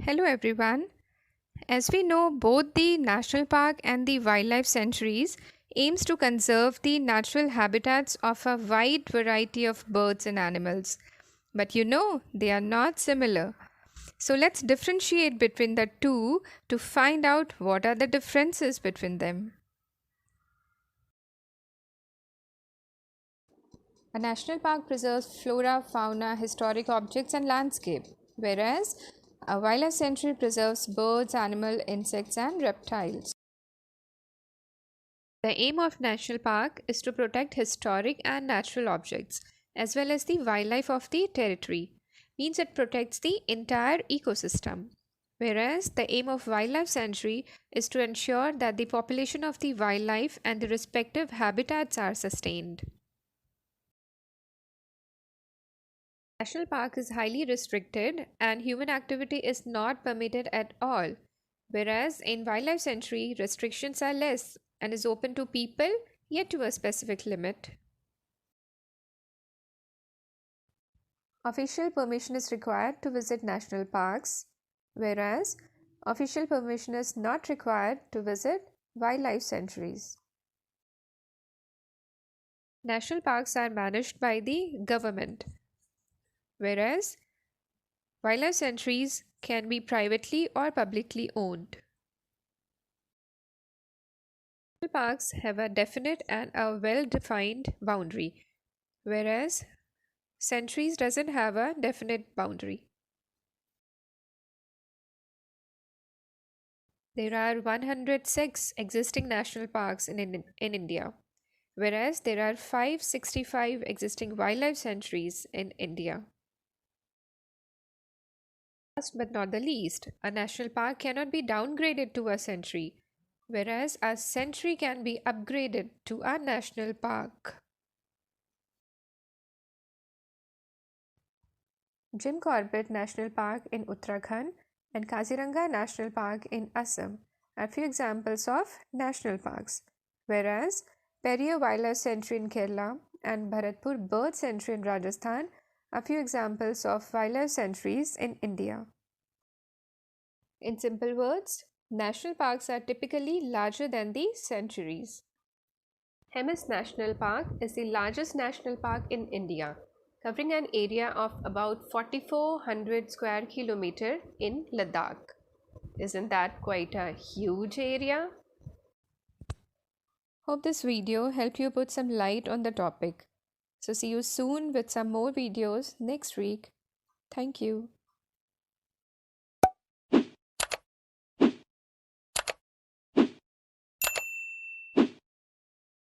Hello everyone. As we know, both the national park and the wildlife sanctuaries aims to conserve the natural habitats of a wide variety of birds and animals. But they are not similar. So let's differentiate between the two to find out what are the differences between them. A national park preserves flora, fauna, historic objects, and landscape, whereas a wildlife sanctuary preserves birds, animals, insects, and reptiles. The aim of national park is to protect historic and natural objects as well as the wildlife of the territory. Means it protects the entire ecosystem. Whereas the aim of wildlife sanctuary is to ensure that the population of the wildlife and the respective habitats are sustained. National park is highly restricted and human activity is not permitted at all, whereas in wildlife sanctuary restrictions are less and is open to people yet to a specific limit. Official permission is required to visit national parks, whereas official permission is not required to visit wildlife sanctuaries. National parks are managed by the government, whereas wildlife sanctuaries can be privately or publicly owned. National parks have a definite and a well-defined boundary, whereas sanctuaries doesn't have a definite boundary. There are 106 existing national parks in India, whereas there are 565 existing wildlife sanctuaries in India. Last but not the least, a national park cannot be downgraded to a sanctuary, whereas a sanctuary can be upgraded to a national park. Jim Corbett National Park in Uttarakhand and Kaziranga National Park in Assam are few examples of national parks, whereas Periyar Wildlife Sanctuary in Kerala and Bharatpur Bird Sanctuary in Rajasthan are few examples of wildlife sanctuaries in India. In simple words, national parks are typically larger than the sanctuaries. Hemis National Park is the largest national park in India, covering an area of about 4400 square kilometer in Ladakh. Isn't that quite a huge area? Hope this video helped you put some light on the topic. So see you soon with some more videos next week. Thank you.